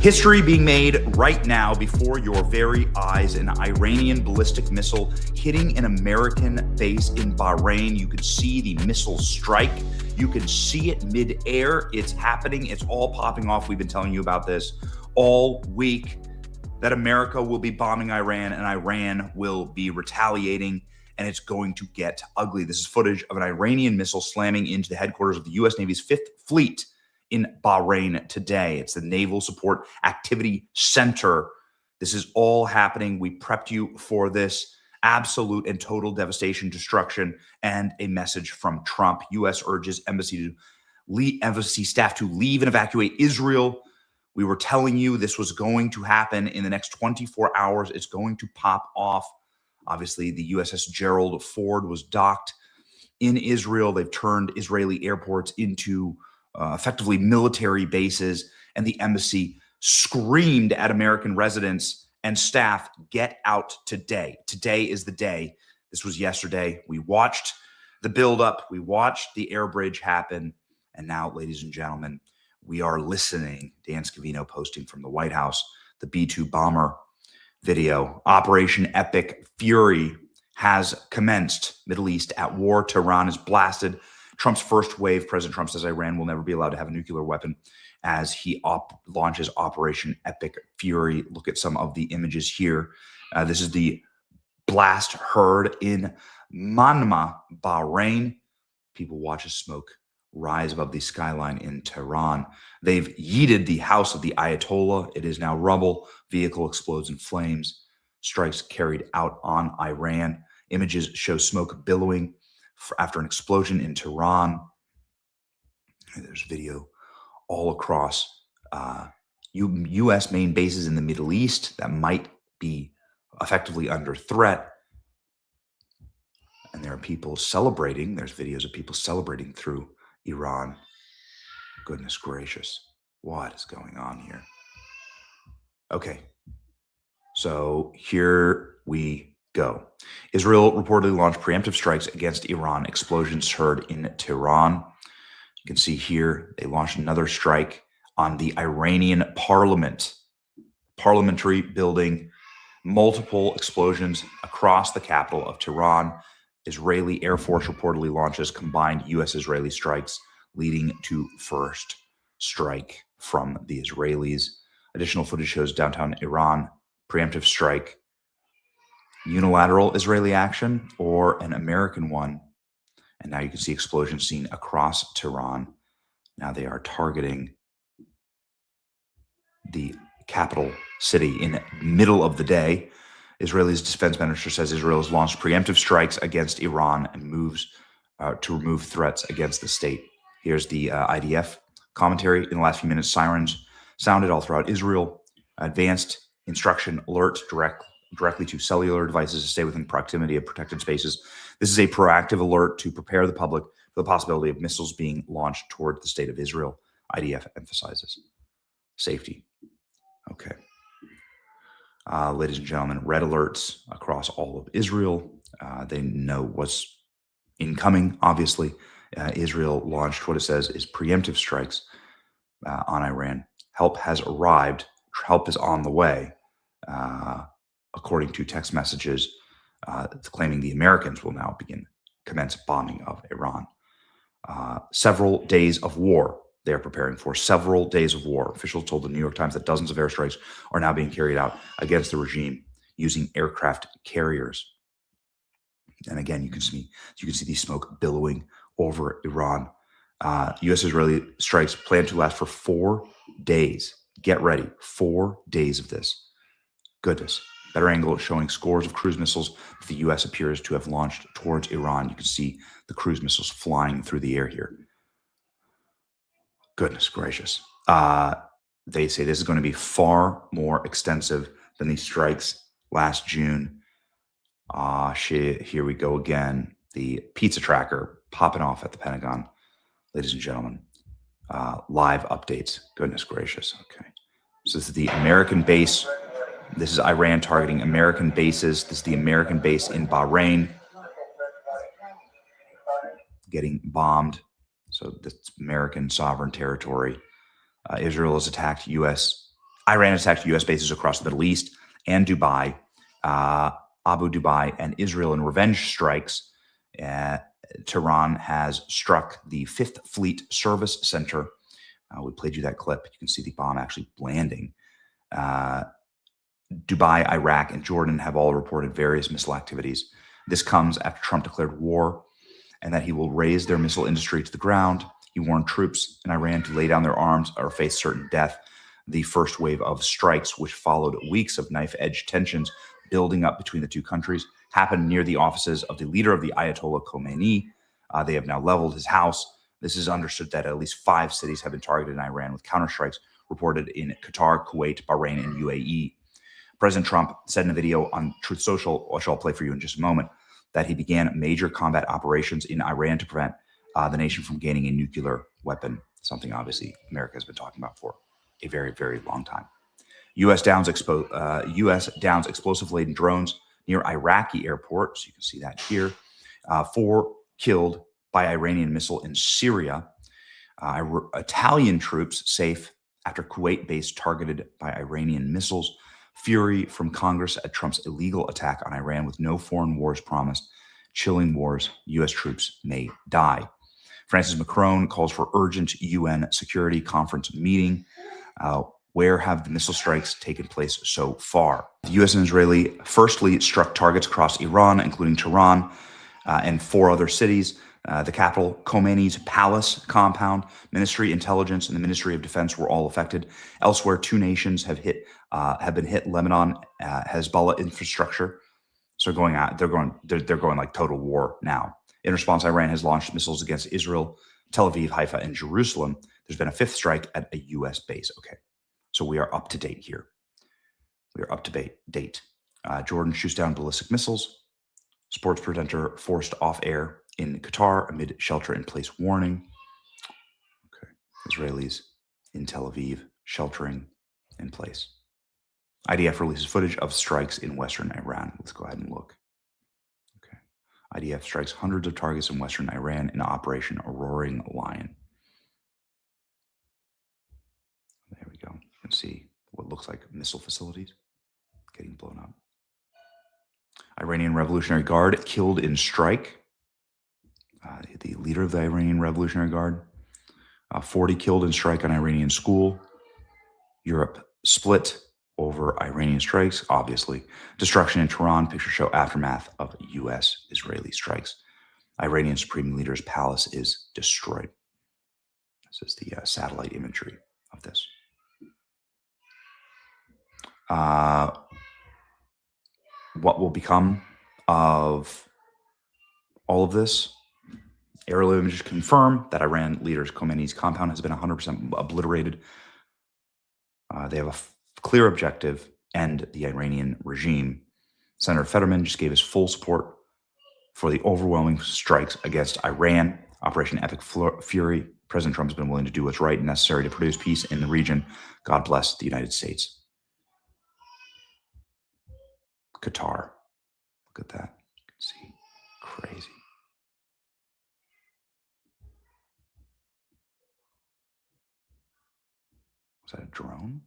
History being made right now before your very eyes. An Iranian ballistic missile hitting an American base in Bahrain. You can see the missile strike. You can see it mid-air. It's happening. It's all popping off. We've been telling you about this all week, that America will be bombing Iran and Iran will be retaliating, and it's going to get ugly. This is footage of an Iranian missile slamming into the headquarters of the U.S. Navy's Fifth Fleet in Bahrain today. It's the Naval Support Activity Center. This is all happening. We prepped you for this. Absolute and total devastation, destruction, and a message from Trump. U.S. urges embassy staff to leave and evacuate Israel. We were telling you this was going to happen in the next 24 hours. It's going to pop off. Obviously, the USS Gerald Ford was docked in Israel. They've turned Israeli airports into effectively military bases, and the embassy screamed at American residents and staff, get out today. Today is the day. This was yesterday. We watched the buildup. We watched the air bridge happen. And now, ladies and gentlemen, we are listening. Dan Scavino posting from the White House, the B-2 bomber video. Operation Epic Fury has commenced. Middle East at war. Tehran is blasted. Trump's first wave. President Trump says Iran will never be allowed to have a nuclear weapon as he launches Operation Epic Fury. Look at some of the images here. This is the blast heard in Manama, Bahrain. People watch as smoke rise above the skyline in Tehran. They've yeeted the house of the Ayatollah. It is now rubble. Vehicle explodes in flames. Strikes carried out on Iran. Images show smoke billowing after an explosion in Tehran. There's video all across U.S. main bases in the Middle East that might be effectively under threat. And there are people celebrating. There's videos of people celebrating through Iran. Goodness gracious. What is going on here? Okay. So here we go. Israel reportedly launched preemptive strikes against Iran. Explosions heard in Tehran. You can see here they launched another strike on the Iranian parliamentary building. Multiple explosions across the capital of Tehran. Israeli Air Force reportedly launches combined U.S.-Israeli strikes, leading to first strike from the Israelis. Additional footage shows downtown Iran preemptive strike. Unilateral Israeli action or an American one. And now you can see explosions seen across Tehran. Now they are targeting the capital city in the middle of the day. Israel's defense minister says Israel has launched preemptive strikes against Iran and moves to remove threats against the state. Here's the IDF commentary. In the last few minutes, sirens sounded all throughout Israel. Advanced instruction alert directly to cellular devices to stay within proximity of protected spaces. This is a proactive alert to prepare the public for the possibility of missiles being launched toward the state of Israel. IDF emphasizes safety. Okay. Ladies and gentlemen, red alerts across all of Israel. They know what's incoming, obviously. Israel launched what it says is preemptive strikes on Iran. Help has arrived. Help is on the way, according to text messages claiming the Americans will now commence bombing of Iran. Several days of war they are preparing for. Several days of war. Officials told the New York Times that dozens of airstrikes are now being carried out against the regime using aircraft carriers. And again, you can see the smoke billowing over Iran. U.S.-Israeli strikes plan to last for 4 days. Get ready. 4 days of this. Goodness. Better angle showing scores of cruise missiles that the U.S. appears to have launched towards Iran. You can see the cruise missiles flying through the air here. Goodness gracious. They say this is going to be far more extensive than the strikes last June. Here we go again. The pizza tracker popping off at the Pentagon. Ladies and gentlemen, live updates. Goodness gracious. Okay. So this is the American base. This is Iran targeting American bases. This is the American base in Bahrain getting bombed. So that's American sovereign territory. Israel has attacked U.S. Iran attacked U.S. bases across the Middle East and Dubai, Abu Dubai, and Israel in revenge strikes. Tehran has struck the Fifth Fleet Service Center. We played you that clip. You can see the bomb actually landing. Dubai, Iraq, and Jordan have all reported various missile activities. This comes after Trump declared war and that he will raise their missile industry to the ground. He warned troops in Iran to lay down their arms or face certain death. The first wave of strikes, which followed weeks of knife-edge tensions building up between the two countries, happened near the offices of the leader of the Ayatollah Khomeini. They have now leveled his house. This is understood that at least 5 cities have been targeted in Iran, with counterstrikes reported in Qatar, Kuwait, Bahrain, and UAE. President Trump said in a video on Truth Social, which I'll play for you in just a moment, that he began major combat operations in Iran to prevent the nation from gaining a nuclear weapon, something obviously America has been talking about for a very, very long time. U.S. downs explosive-laden drones near Iraqi airport, so you can see that here. 4 killed by Iranian missile in Syria. Italian troops safe after Kuwait base targeted by Iranian missiles. Fury from Congress at Trump's illegal attack on Iran with no foreign wars promised. Chilling wars, U.S. troops may die. Francis Macron calls for urgent UN Security Conference meeting. Where have the missile strikes taken place so far? The U.S. and Israeli firstly struck targets across Iran, including Tehran and 4 other cities. The capital, Khomeini's palace compound, Ministry Intelligence, and the Ministry of Defense were all affected. Elsewhere, 2 nations have been hit. Lebanon, Hezbollah infrastructure. So they're going like total war now. In response, Iran has launched missiles against Israel, Tel Aviv, Haifa, and Jerusalem. There's been a 5th strike at a U.S. base. Okay, so we are up to date here. We are up to date. Jordan shoots down ballistic missiles. Sports presenter forced off air in Qatar amid shelter-in-place warning. Okay, Israelis in Tel Aviv sheltering in place. IDF releases footage of strikes in western Iran. Let's go ahead and look. Okay, IDF strikes hundreds of targets in western Iran in Operation Roaring Lion. There we go. You can see what looks like missile facilities getting blown up. Iranian Revolutionary Guard killed in strike. The leader of the Iranian Revolutionary Guard. 40 killed in strike on Iranian school. Europe split over Iranian strikes, obviously. Destruction in Tehran. Pictures show aftermath of U.S.-Israeli strikes. Iranian Supreme Leader's palace is destroyed. This is the satellite imagery of this. What will become of all of this? Aerial images confirm that Iran leader Khomeini's compound has been 100% obliterated. They have a clear objective: end the Iranian regime. Senator Fetterman just gave his full support for the overwhelming strikes against Iran. Operation Epic Fury. President Trump has been willing to do what's right and necessary to produce peace in the region. God bless the United States. Qatar. Look at that. You can see. Crazy. Was that a drone?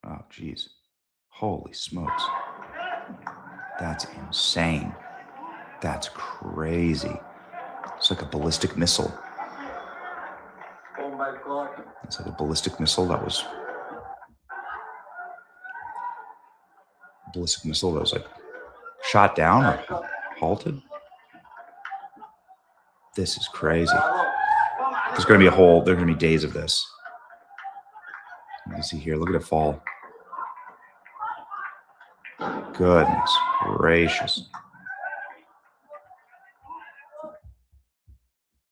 Oh, geez. Holy smokes. That's insane. That's crazy. It's like a ballistic missile. Oh my God. It's like a ballistic missile that was like shot down or halted. This is crazy. There's going to be days of this. You can see here, look at it fall. Goodness gracious.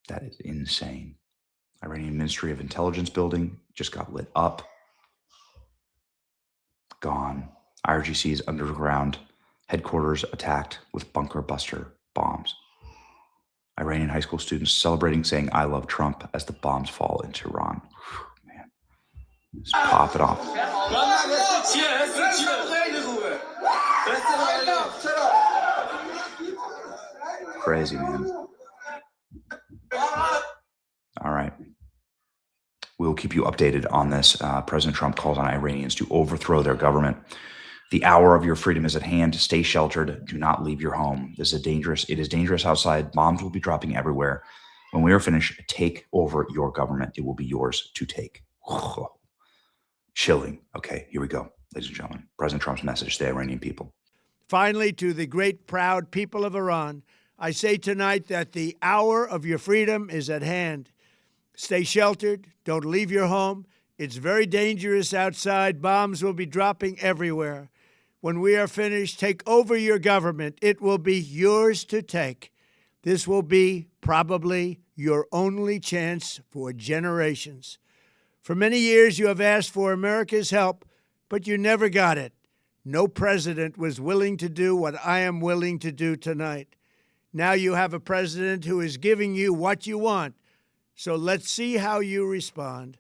That is insane. Iranian Ministry of Intelligence building just got lit up. Gone. IRGC's underground headquarters attacked with bunker buster bombs. Iranian high school students celebrating, saying, "I love Trump," as the bombs fall into Tehran. Whew, man. Just pop it off. Crazy, man. All right. We'll keep you updated on this. President Trump calls on Iranians to overthrow their government. The hour of your freedom is at hand. Stay sheltered. Do not leave your home. It is dangerous outside. Bombs will be dropping everywhere. When we are finished, take over your government. It will be yours to take. Chilling. Okay, here we go, ladies and gentlemen. President Trump's message to the Iranian people. Finally, to the great, proud people of Iran, I say tonight that the hour of your freedom is at hand. Stay sheltered. Don't leave your home. It's very dangerous outside. Bombs will be dropping everywhere. When we are finished, take over your government. It will be yours to take. This will be probably your only chance for generations. For many years, you have asked for America's help, but you never got it. No president was willing to do what I am willing to do tonight. Now you have a president who is giving you what you want. So let's see how you respond.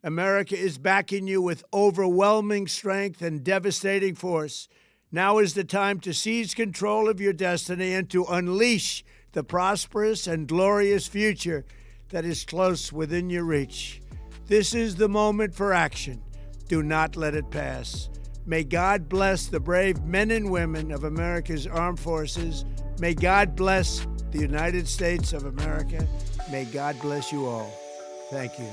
America is backing you with overwhelming strength and devastating force. Now is the time to seize control of your destiny and to unleash the prosperous and glorious future that is close within your reach. This is the moment for action. Do not let it pass. May God bless the brave men and women of America's armed forces. May God bless the United States of America. May God bless you all. Thank you.